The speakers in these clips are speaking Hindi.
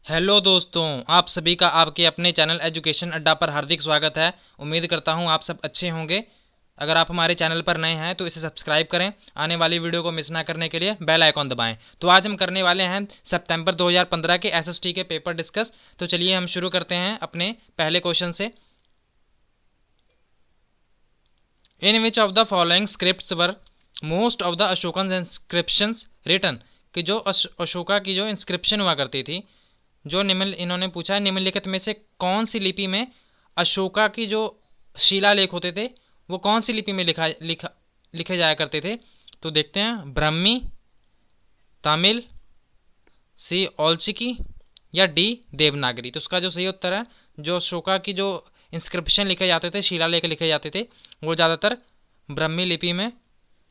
हेलो दोस्तों, आप सभी का आपके अपने चैनल एजुकेशन अड्डा पर हार्दिक स्वागत है। उम्मीद करता हूं आप सब अच्छे होंगे। अगर आप हमारे चैनल पर नए हैं तो इसे सब्सक्राइब करें। आने वाली वीडियो को मिस ना करने के लिए बेल आइकॉन दबाएं। तो आज हम करने वाले हैं सितंबर 2015 के एसएसटी के पेपर डिस्कस। तो चलिए हम शुरू करते हैं अपने पहले क्वेश्चन से। In which of the following scripts were most of the Ashokan inscriptions written, कि जो अशोका की जो इंस्क्रिप्शन हुआ करती थी, जो इन्होंने पूछा है निम्नलिखित में से कौन सी लिपि में अशोका की जो शिलालेख होते थे वो कौन सी लिपि में लिखे जाया करते थे। तो देखते हैं, ब्राह्मी, तमिल, सी ओल्चिकी या डी देवनागरी। तो उसका जो सही उत्तर है, जो अशोका की जो इंस्क्रिप्शन लिखे जाते थे, शिलालेख लिखे जाते थे, वो ज़्यादातर ब्राह्मी लिपि में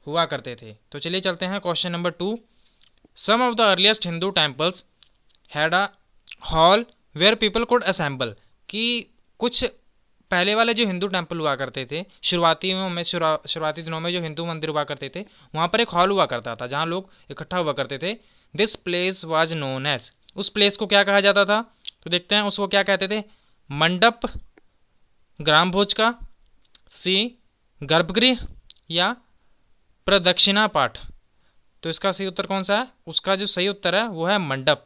हुआ करते थे। तो चलिए चलते हैं question number 2। Some of the earliest Hindu temples had a hall where people could assemble, कि कुछ पहले वाले जो हिंदू टेम्पल हुआ करते थे, शुरुआती दिनों में जो हिंदू मंदिर हुआ करते थे, वहाँ पर एक हॉल हुआ करता था जहाँ लोग इकट्ठा हुआ करते थे। This place was known as, उस प्लेस को क्या कहा जाता था? तो देखते हैं उसको क्या कहते थे। मंडप, ग्राम भोज का, सी गर्भगृह या प्रदक्षिणा पाठ। तो इसका सही उत्तर कौन सा है? उसका जो सही उत्तर है वो है मंडप।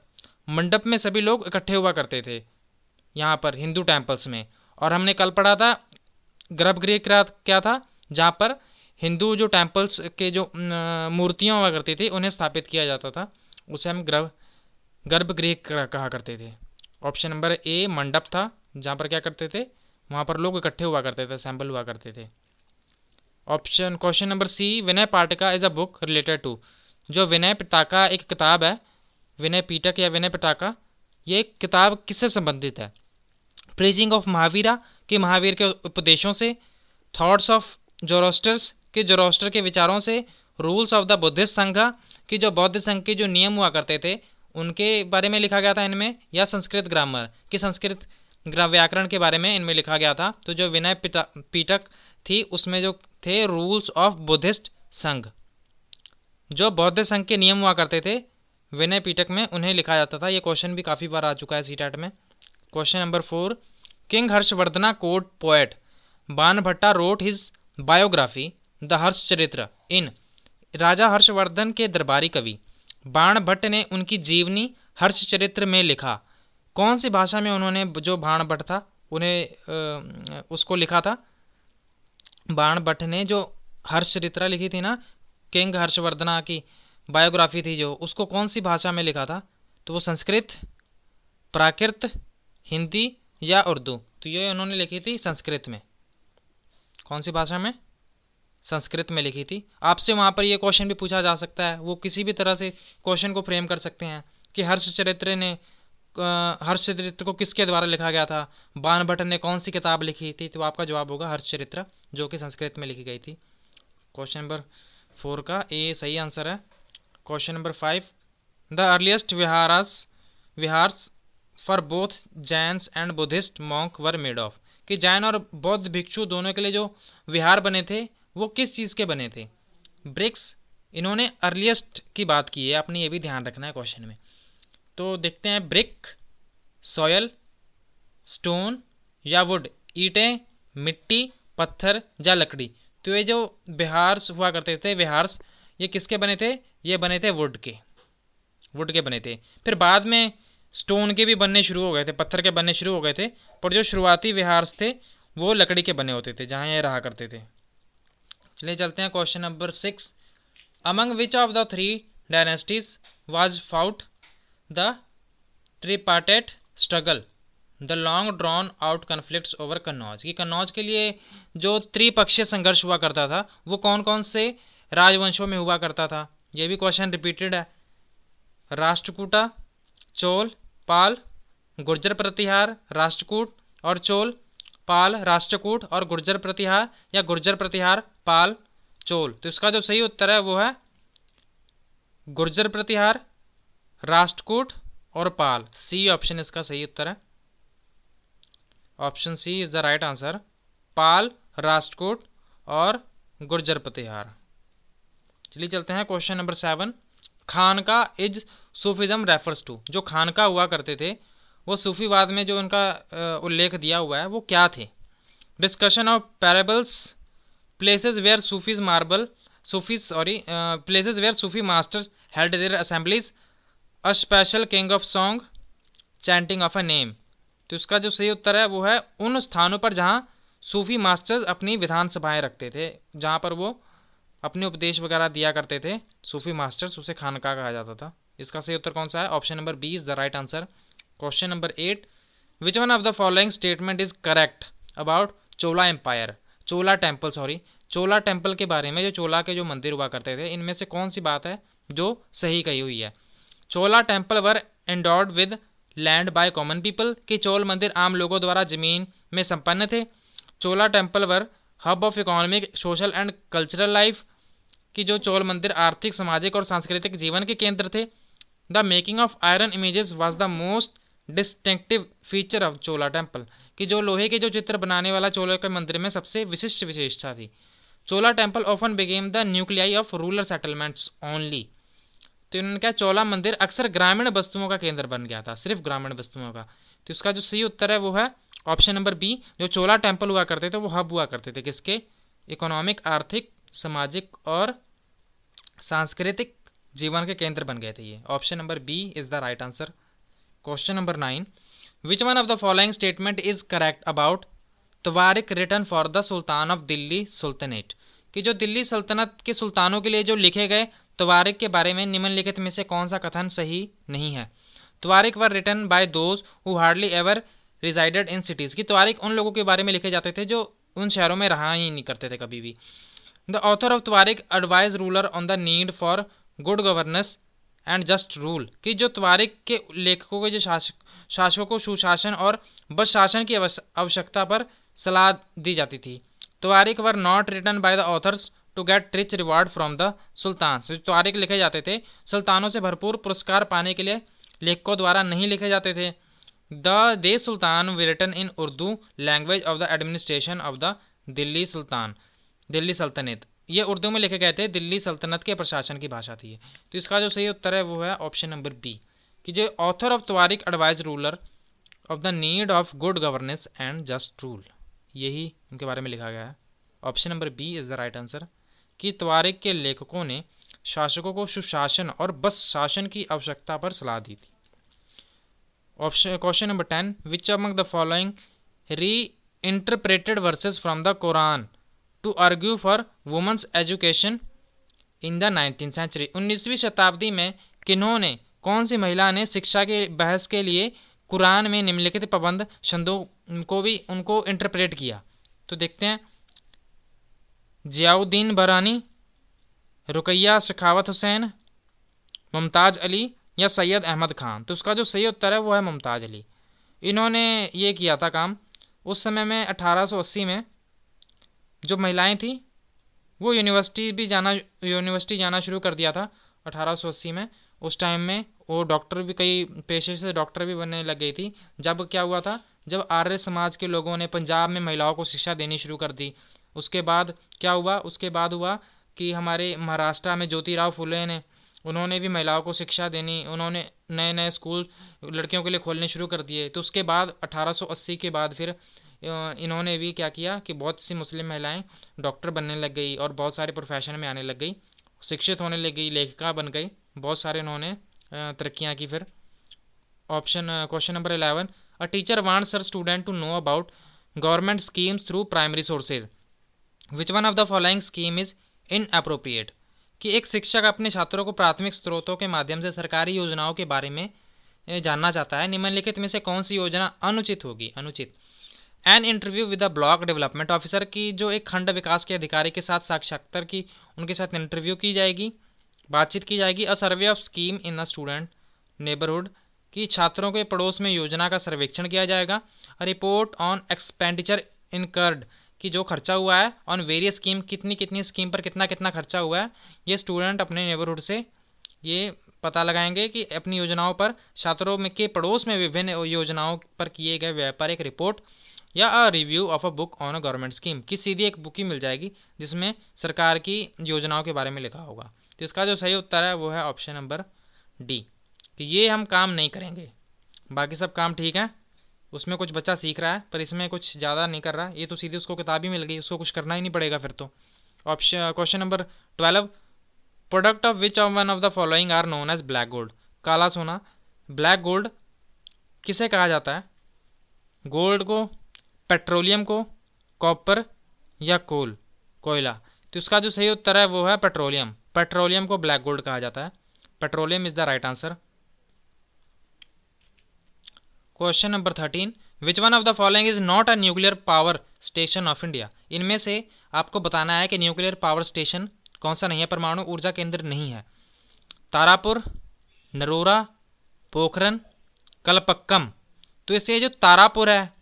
मंडप में सभी लोग इकट्ठे हुआ करते थे यहाँ पर हिंदू टेम्पल्स में। और हमने कल पढ़ा था गर्भगृह क्या था, जहाँ पर हिंदू जो टेम्पल्स के जो मूर्तियाँ हुआ करती थी उन्हें स्थापित किया जाता था, उसे हम गर्भगृह कहा करते थे। ऑप्शन नंबर ए मंडप था, जहाँ पर क्या करते थे, वहाँ पर लोग इकट्ठे हुआ करते थे, असेंबल हुआ करते थे। Question number C, Vinaya Pitaka is a book related to, जो विनय पिटका एक किताब है, विनय पीटक या विनय पिटका, ये किताब किससे संबंधित है? प्रीचिंग ऑफ महावीरा, कि महावीर के उपदेशों से, थॉट्स ऑफ जोरोस्टर्स, कि जोरोस्टर के विचारों से, रूल्स ऑफ द बुद्धिस्ट संघ, कि जो बौद्ध संघ के जो नियम हुआ करते थे उनके बारे में लिखा गया था इनमें, या संस्कृत ग्रामर, कि संस्कृत व्याकरण के बारे में इनमें लिखा गया था। तो जो विनय पीटक थी उसमें जो थे रूल्स ऑफ बुद्धिस्ट संघ, जो बौद्ध संघ के नियम हुआ करते थे विनय पीटक में, उन्हें लिखा जाता था। ये क्वेश्चन भी काफ़ी बार आ चुका है सीटेट में। Question number 4, king Harshavardhana court poet Banabhatta wrote his biography the Harsha Charita in, राजा हर्षवर्धन के दरबारी कवि बाणभट्ट ने उनकी जीवनी हर्ष चरित्र में लिखा। कौन सी भाषा में उन्होंने, जो बाणभट्ट था उन्हें उसको लिखा था? बाणभट्ट ने जो हर्ष चरित्र लिखी थी ना, किंग हर्षवर्धना की बायोग्राफी थी जो, उसको कौन सी भाषा में लिखा था? तो वो संस्कृत, प्राकृत, हिंदी या उर्दू। तो ये उन्होंने लिखी थी संस्कृत में। कौन सी भाषा में? संस्कृत में लिखी थी। आपसे वहाँ पर ये क्वेश्चन भी पूछा जा सकता है, वो किसी भी तरह से क्वेश्चन को फ्रेम कर सकते हैं कि हर्षचरित्र को किसके द्वारा लिखा गया था, बाणभट्ट ने कौन सी किताब लिखी थी। तो आपका जवाब होगा हर्षचरित्र, जो कि संस्कृत में लिखी गई थी। क्वेश्चन नंबर 4 का ए सही आंसर है। Question number 5, the earliest viharas for both Jains and Buddhist monk were made of, कि जैन और बौद्ध भिक्षु दोनों के लिए जो विहार बने थे वो किस चीज़ के बने थे? ब्रिक्स। इन्होंने अर्लीस्ट की बात की है, आपने ये भी ध्यान रखना है क्वेश्चन में। तो देखते हैं, ब्रिक, सॉयल, स्टोन या वुड, ईंटें, मिट्टी, पत्थर या लकड़ी। तो ये जो विहार्स हुआ करते थे, विहार्स, ये किसके बने थे? ये बने थे वुड के बने थे। फिर बाद में स्टोन के भी बनने शुरू हो गए थे, पत्थर के बनने शुरू हो गए थे, पर जो शुरुआती विहार्स थे वो लकड़ी के बने होते थे, जहाँ ये रहा करते थे। चलिए चलते हैं question number 6, among which of the 3 dynasties was fought the tripartite struggle the long drawn out conflicts over Kannauj, कि कन्नौज के लिए जो त्रिपक्षीय संघर्ष हुआ करता था वो कौन कौन से राजवंशों में हुआ करता था? ये भी क्वेश्चन रिपीटेड है। राष्ट्रकूटा, चोल, पाल, गुर्जर प्रतिहार, राष्ट्रकूट और चोल, पाल, राष्ट्रकूट और गुर्जर प्रतिहार, या गुर्जर प्रतिहार, पाल, चोल। तो इसका जो सही उत्तर है वो है गुर्जर प्रतिहार, राष्ट्रकूट और पाल। सी ऑप्शन इसका सही उत्तर है। Option C is the right answer, Pala, Rashtrakuta और गुर्जर प्रतिहार। चलिए चलते हैं question number 7, khanqah is Sufism refers to, जो खानका हुआ करते थे वो सूफीवाद में जो उनका उल्लेख दिया हुआ है वो क्या थे। Discussion of parables, places where Sufi masters held their assemblies, a special kind of song, chanting of a name. तो इसका जो सही उत्तर है वो है उन स्थानों पर जहाँ सूफी मास्टर्स अपनी विधानसभाएं रखते थे, जहाँ पर वो अपने उपदेश वगैरह दिया करते थे। सूफी मास्टर्स, उसे खानका कहा जाता था। इसका सही उत्तर कौन सा है? Option number B is the right answer. Question number 8, which one of the following statement is correct about Chola empire, Chola temple के बारे में, जो चोला के जो मंदिर हुआ करते थे, इनमें से कौन सी बात है जो सही कही हुई है? Chola temple were endowed with land by common people, कि चोल मंदिर आम लोगों द्वारा जमीन में संपन्न थे। Chola temple were hub of economic, social and cultural life, कि जो चोल मंदिर आर्थिक, सामाजिक और सांस्कृतिक जीवन के केंद्र थे। The making of iron images was the most distinctive feature of Chola temple, कि जो लोहे के जो चित्र बनाने वाला चोला के मंदिर में सबसे विशिष्ट विशेषता थी। Chola temple often became the nuclei of rural settlements only, तो इन्होंने क्या, चोला मंदिर अक्सर ग्रामीण बस्तियों का केंद्र बन गया था, सिर्फ ग्रामीण बस्तियों का। तो इसका जो सही उत्तर है वो है ऑप्शन नंबर बी, जो चोला टेम्पल हुआ करते थे वो हब हुआ करते थे किसके? इकोनॉमिक, आर्थिक, सामाजिक और सांस्कृतिक जीवन के केंद्र बन गए थे ये। Option number B is the right answer. Question number 9, which one of the following statement is correct about tawarikh written for the sultan of Delhi sultanate, कि जो दिल्ली सल्तनत के सुल्तानों के लिए जो लिखे गए तवारिक के बारे में निम्नलिखित में से कौन सा कथन सही नहीं है? Tawarikh were written by those who hardly ever resided in cities, की तवारिक उन लोगों के बारे में लिखे जाते थे जो उन शहरों में रहा ही नहीं करते थे कभी भी। The author of तवारिक advise ruler on the need for good governance and just rule, कि जो तवारिक के लेखकों के जो शासकों को सुशासन और बस शासन की आवश्यकता पर सलाह दी जाती थी। Tawarikh were not written by the authors to get rich reward from the sultan, tawarikh लिखे जाते थे सुल्तानों से भरपूर पुरस्कार पाने के लिए, लेखकों द्वारा नहीं लिखे जाते थे। They sultan were written in Urdu language of the administration of the Delhi Sultanat, ये उर्दू में लिखे गए थे, दिल्ली सल्तनत के प्रशासन की भाषा थी। तो इसका जो सही उत्तर है वो है ऑप्शन नंबर बी, कि जो author of तवारिक advise ruler of the need of good governance and just rule, यही उनके बारे में लिखा गया है। Option number B is the right answer, कि तवारिक के लेखकों ने शासकों को सुशासन और बस शासन की आवश्यकता पर सलाह दी थी। Question number 10, which among the following reinterpreted verses from the Quran to argue for women's education in the 19th century, 19वीं शताब्दी में किन्होंने, कौन सी महिला ने शिक्षा के बहस के लिए कुरान में निम्नलिखित पाबंद शब्दों को भी उनको इंटरप्रेट किया? तो देखते हैं, जियाउद्दीन बरानी, रुकैया सखावत हुसैन, मुमताज़ अली या सैयद अहमद खान। तो उसका जो सही उत्तर है वो है मुमताज़ अली। इन्होंने ये किया था काम उस समय में 1880 में, जो महिलाएं थी वो यूनिवर्सिटी जाना शुरू कर दिया था 1880 में। उस टाइम में वो डॉक्टर भी, कई पेशे से डॉक्टर भी बनने लग गई थी। जब क्या हुआ था, जब आर्य समाज के लोगों ने पंजाब में महिलाओं को शिक्षा देनी शुरू कर दी, उसके बाद क्या हुआ, उसके बाद हुआ कि हमारे महाराष्ट्र में ज्योतिराव फुले ने, उन्होंने भी महिलाओं को शिक्षा देनी, उन्होंने नए नए स्कूल लड़कियों के लिए खोलने शुरू कर दिए। तो उसके बाद 1880 के बाद फिर इन्होंने भी क्या किया कि बहुत सी मुस्लिम महिलाएं डॉक्टर बनने लग गई और बहुत सारे प्रोफेशन में आने लग गई, शिक्षित होने लग गई, लेखिका बन गई, बहुत सारे इन्होंने तरक्कियां की। फिर question number 11, a teacher wants her student to know about government schemes through primary sources, which one of the following scheme is inappropriate, कि एक शिक्षक अपने छात्रों को प्राथमिक स्रोतों के माध्यम से सरकारी योजनाओं के बारे में जानना चाहता है, निम्नलिखित में से कौन सी योजना अनुचित होगी? अनुचित। An interview with the block development officer, की जो एक खंड विकास के अधिकारी के साथ साक्षात्कार की, उनके साथ इंटरव्यू की जाएगी, बातचीत की जाएगी। A survey of scheme in the student neighbourhood, की छात्रों के पड़ोस में योजना का सर्वेक्षण किया जाएगा। A report on expenditure incurred, कि जो खर्चा हुआ है ऑन वेरियस स्कीम, कितनी कितनी स्कीम पर कितना कितना खर्चा हुआ है, ये स्टूडेंट अपने नेबरहुड से ये पता लगाएंगे कि अपनी योजनाओं पर, छात्रों में के पड़ोस में विभिन्न योजनाओं पर किए गए व्यय पर एक रिपोर्ट या a review of a book on a government scheme, की सीधी एक बुक ही मिल जाएगी जिसमें सरकार की योजनाओं के बारे में लिखा होगा। तो इसका जो सही उत्तर है वो है ऑप्शन नंबर डी, कि ये हम काम नहीं करेंगे। बाकी सब काम ठीक है। उसमें कुछ बच्चा सीख रहा है पर इसमें कुछ ज़्यादा नहीं कर रहा, ये तो सीधे उसको किताब ही मिल गई, उसको कुछ करना ही नहीं पड़ेगा फिर तो। Option question number 12, product of which of one of the following are known as black gold. काला सोना, ब्लैक गोल्ड किसे कहा जाता है? गोल्ड को, पेट्रोलियम को, कॉपर या कोल, कोयला? तो इसका जो सही उत्तर है वो है पेट्रोलियम। पेट्रोलियम को ब्लैक गोल्ड कहा जाता है। Petroleum is the right answer. Question number 13, which one of the following is not a nuclear power station of India. इनमें से आपको बताना है कि न्यूक्लियर पावर स्टेशन कौन सा नहीं है, परमाणु ऊर्जा केंद्र नहीं है। तारापुर, नरोरा, पोखरन, कलपक्कम। तो इससे जो तारापुर है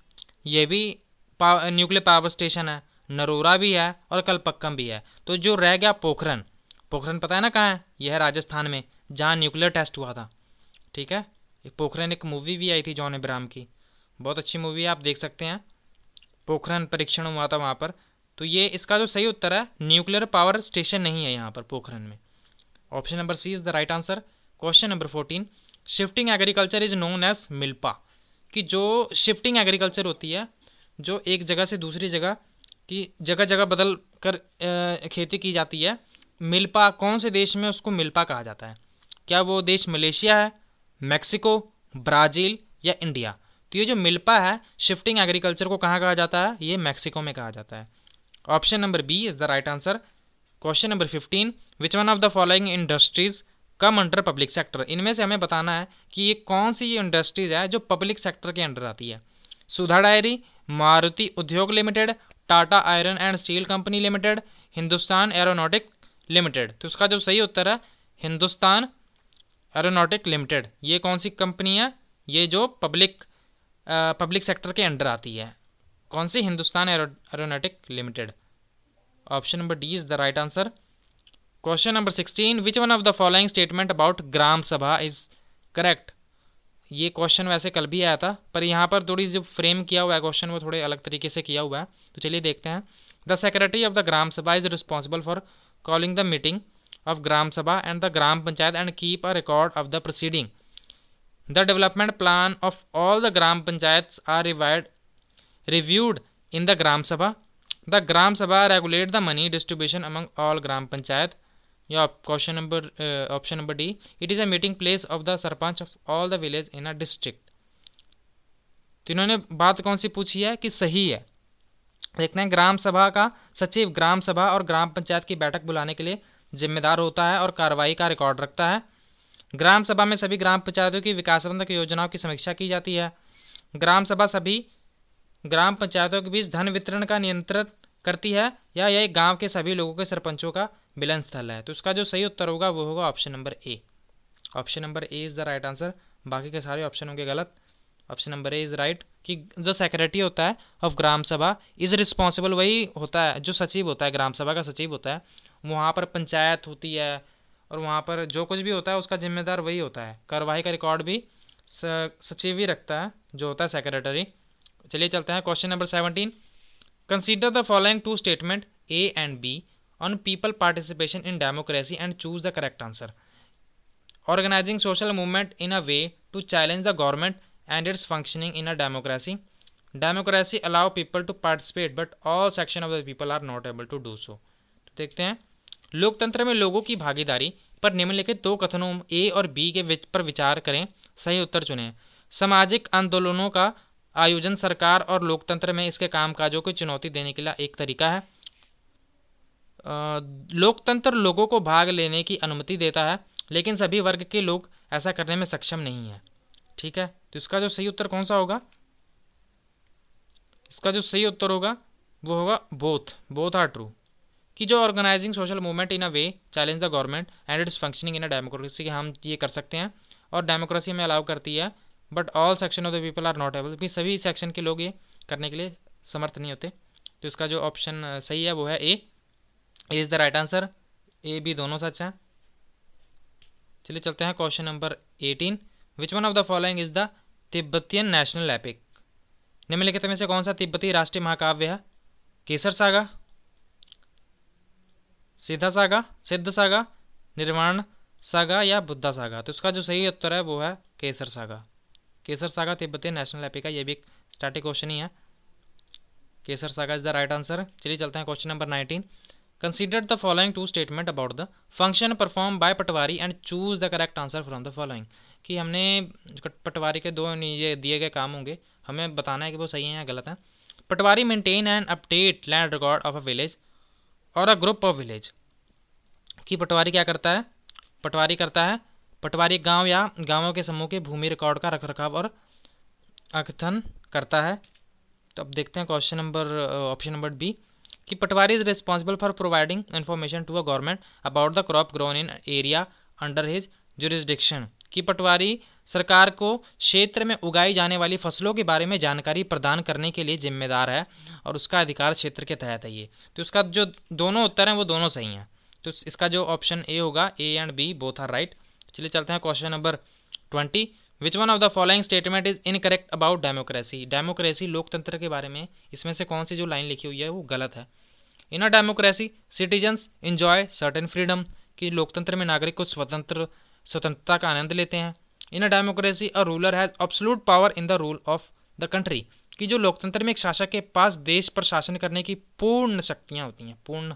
ये भी न्यूक्लियर पावर स्टेशन है, नरोरा भी है और कलपक्कम भी है। तो जो रह गया पोखरन, पोखरन पता है ना कहाँ है? यह है राजस्थान में, जहाँ न्यूक्लियर टेस्ट हुआ था। ठीक है, पोखरन एक मूवी भी आई थी जॉन अब्राहम की, बहुत अच्छी मूवी है, आप देख सकते हैं। पोखरन परीक्षण हुआ था वहाँ पर। तो ये इसका जो सही उत्तर है, न्यूक्लियर पावर स्टेशन नहीं है यहाँ पर पोखरन में। Option number C is the right answer. Question number 14, shifting agriculture is known as milpa. कि जो शिफ्टिंग एग्रीकल्चर होती है, जो एक जगह से दूसरी जगह की जगह जगह बदल कर खेती की जाती है, मिल्पा कौन से देश में उसको मिल्पा कहा जाता है? क्या वो देश मलेशिया है, मैक्सिको, ब्राज़ील या इंडिया? तो ये जो मिल्पा है शिफ्टिंग एग्रीकल्चर को कहाँ कहा जाता है? ये मैक्सिको में कहा जाता है। Option number B is the right answer. Question number 15, which one of the following industries come under public sector. इनमें से हमें बताना है कि ये कौन सी ये इंडस्ट्रीज है जो पब्लिक सेक्टर के अंडर आती है। सुधा डायरी, मारुति उद्योग limited, Tata iron and steel company limited, Hindustan aeronautic limited. तो इसका जो सही उत्तर है हिंदुस्तान एरोनॉटिक लिमिटेड। ये कौन सी कंपनी है? ये जो पब्लिक सेक्टर के अंडर आती है। कौन सी? Hindustan aeronautic limited. Option number D is the right answer. Question number 16, which one of the following statement about gram sabha is correct. ये क्वेश्चन वैसे कल भी आया था, पर यहाँ पर थोड़ी जो फ्रेम किया हुआ है क्वेश्चन वो थोड़े अलग तरीके से किया हुआ है। तो चलिए देखते हैं। The secretary of the gram sabha is responsible for calling the meeting of Gram Sabha and the Gram Panchayat and keep a record of the proceeding. The development plan of all the Gram Panchayats are reviewed in the Gram Sabha. The Gram Sabha regulate the money distribution among all Gram Panchayat. Yeah, option number D. It is a meeting place of the Sarpanch of all the village in a district. तो इन्होंने बात कौन सी पूछी है कि सही है। देखते हैं, ग्राम सभा का सचिव ग्राम सभा और ग्राम पंचायत की बैठक बुलाने के लिए जिम्मेदार होता है और कार्रवाई का रिकॉर्ड रखता है। ग्राम सभा में सभी ग्राम पंचायतों की विकासबंधक योजनाओं की समीक्षा की जाती है। ग्राम सभा सभी ग्राम पंचायतों के बीच धन वितरण का नियंत्रण करती है या यह गांव के सभी लोगों के सरपंचों का मिलन स्थल है। तो इसका जो सही उत्तर होगा वो होगा option number A. Option number A is the right answer. बाकी के सारे ऑप्शन होंगे गलत। Option number A is right कि जो सेक्रेटरी होता है of gram sabha is responsible, वही होता है जो सचिव होता है, ग्राम सभा का सचिव होता है। वहाँ पर पंचायत होती है और वहाँ पर जो कुछ भी होता है उसका जिम्मेदार वही होता है। कार्रवाई का रिकॉर्ड भी सचिव ही रखता है, जो होता है सेक्रेटरी। चलिए चलते हैं question number 17। Consider the following two statement A and B on people participation in democracy and choose the correct answer. Organising social movement in a way to challenge the government and its functioning in a democracy. Democracy allow people to participate but all section of the people are not able to do so. तो देखते हैं, लोकतंत्र में लोगों की भागीदारी पर निम्नलिखित दो कथनों ए और बी के पर विचार करें, सही उत्तर चुनें। सामाजिक आंदोलनों का आयोजन सरकार और लोकतंत्र में इसके कामकाजों को चुनौती देने के लिए एक तरीका है। लोकतंत्र लोगों को भाग लेने की अनुमति देता है लेकिन सभी वर्ग के लोग ऐसा करने में सक्षम नहीं है। ठीक है, तो इसका जो सही उत्तर कौन सा होगा? इसका जो सही उत्तर होगा वो होगा बोथ आर ट्रू। कि जो organising social movement in a way challenge the government and its functioning in a democracy, हम ये कर सकते हैं और डेमोक्रेसी में अलाउ करती है, but all section of the people are not able, भी सभी सेक्शन के लोग ये करने के लिए समर्थ नहीं होते। तो इसका जो ऑप्शन सही है वो है A is the right answer. A B दोनों सच हैं। चलिए चलते हैं question number 18। Which one of the following is the Tibetan national epic. निम्नलिखित में से कौन सा तिब्बती राष्ट्रीय महाकाव्य है? Kesar saga, Siddha saga, Nirvana saga या बुद्धा सागा। तो इसका जो सही उत्तर है वो है केसर सागा। केसर सागा तिब्बती नेशनल एपिक है, ये भी एक स्टैटिक क्वेश्चन ही है। Kesar saga is the right answer. चलिए चलते हैं question number 19। Consider the following two statement about the function perform by patwari and choose the correct answer from the following. कि हमने पटवारी के दो ये दिए गए काम होंगे, हमें बताना है कि वो सही है या गलत है। Patwari maintain and update land record of a village और अ ग्रुप ऑफ विलेज। कि पटवारी क्या करता है? पटवारी गांव या गांवों के समूह के भूमि रिकॉर्ड का रखरखाव और अद्यतन करता है। तो अब देखते हैं question number option number B कि patwari is responsible for providing information to a government about the crop grown in area under his jurisdiction. कि पटवारी सरकार को क्षेत्र में उगाई जाने वाली फसलों के बारे में जानकारी प्रदान करने के लिए जिम्मेदार है और उसका अधिकार क्षेत्र के तहत है ये। तो उसका जो दोनों उत्तर हैं वो दोनों सही हैं। तो इसका जो ऑप्शन ए होगा, A and B both are right. चलिए चलते हैं question number 20। Which one of the following statement is incorrect about democracy. Democracy लोकतंत्र के बारे में इसमें से कौन सी जो लाइन लिखी हुई है वो गलत है। In a democracy citizens enjoy certain freedom. कि लोकतंत्र में नागरिक कुछ स्वतंत्रता का आनंद लेते हैं। In a democracy a ruler has absolute power in the rule of the country. कि जो लोकतंत्र में एक शासक के पास देश पर शासन करने की पूर्ण शक्तियां होती हैं, पूर्ण।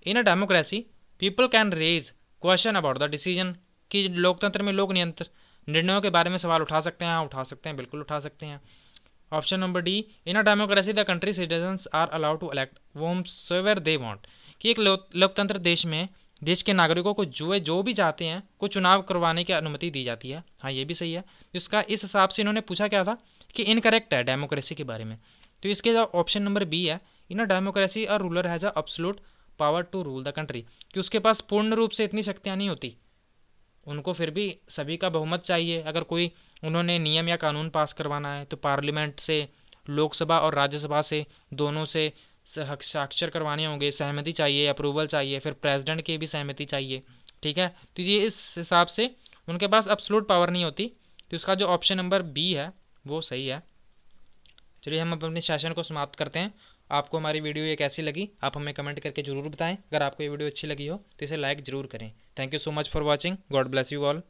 In a democracy people can raise question about the decision. कि लोकतंत्र में लोग निर्णयों के बारे में सवाल उठा सकते हैं। हाँ, उठा सकते हैं, बिल्कुल उठा सकते हैं। Option number D, in a democracy the country citizens are allowed to elect whomsoever they want. कि एक लोकतंत्र देश में देश के नागरिकों को जो भी चाहते हैं को चुनाव करवाने की अनुमति दी जाती है। हाँ, ये भी सही है। इसका इस हिसाब से इन्होंने पूछा क्या था कि इनकरेक्ट है डेमोक्रेसी के बारे में। तो इसके जो ऑप्शन नंबर बी है, in a democracy a ruler has a absolute power to rule the country. कि उसके पास पूर्ण रूप से इतनी शक्तियाँ नहीं होती, उनको फिर भी सभी का बहुमत चाहिए। अगर कोई उन्होंने नियम या कानून पास करवाना है तो पार्लियामेंट से, लोकसभा और राज्यसभा से, दोनों से हस्ताक्षर करवाने होंगे, सहमति चाहिए, अप्रूवल चाहिए, फिर प्रेसिडेंट की भी सहमति चाहिए। ठीक है, तो ये इस हिसाब से उनके पास एब्सोल्यूट पावर नहीं होती। तो इसका जो ऑप्शन नंबर बी है वो सही है। चलिए हम अपने सेशन को समाप्त करते हैं। आपको हमारी वीडियो ये कैसी लगी आप हमें कमेंट करके जरूर बताएं। अगर आपको ये वीडियो अच्छी लगी हो तो इसे लाइक जरूर करें। Thank you so much for watching. God bless you all.